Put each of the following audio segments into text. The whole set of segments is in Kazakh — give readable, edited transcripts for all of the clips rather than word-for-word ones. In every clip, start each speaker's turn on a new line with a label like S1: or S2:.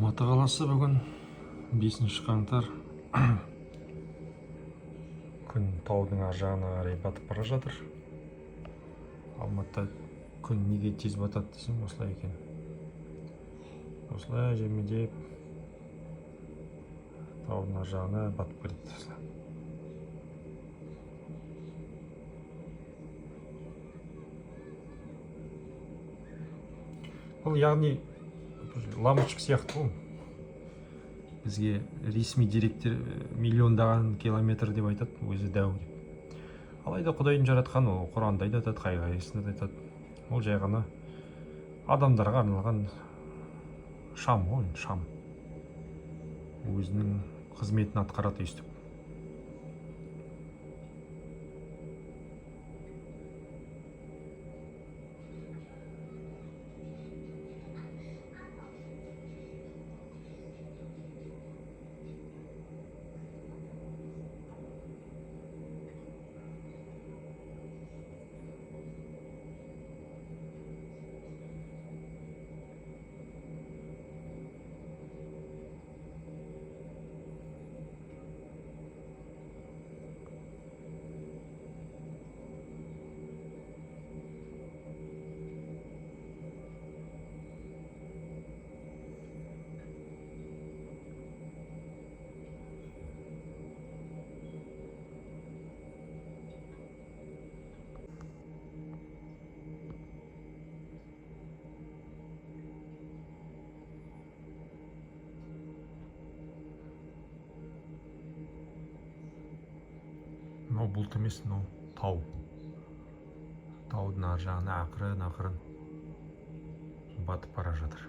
S1: Алматы қаласы бүгін 5 қаңтар. Күн таудың ар жағына қарай батып бара жатыр. Алматыда күн неге тез батады десем осылай екен. Осылай жемедеп таудың ар жағына батып кетеді. Бұл яғни лампочка сияқты ғой. Бізге ресми деректер миллиондаған километр деп айтады, өзі дәу деп. Алайда Құдайдың жаратқан, ол Құранда да айтады, қай-қайсында да айтады. Ол жай ғана адамдарға арналған шам ғой, шам. Өзінің қызметін атқарады өйстіп. Мынау бұлт емес, мынау тау. Таудың ар жағына ақырын батып бара жатыр.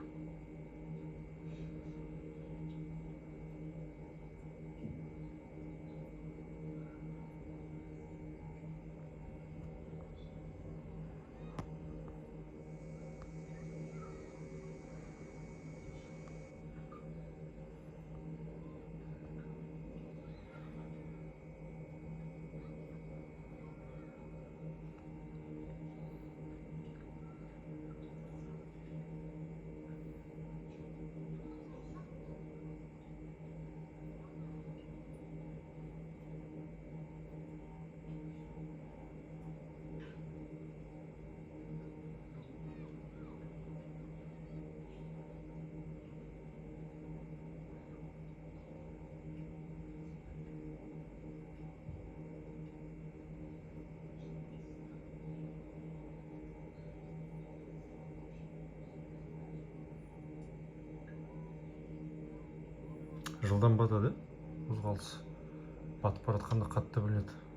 S1: Жылдам батады, қозғалыс. Батып бара жатқанда қатты білінеді.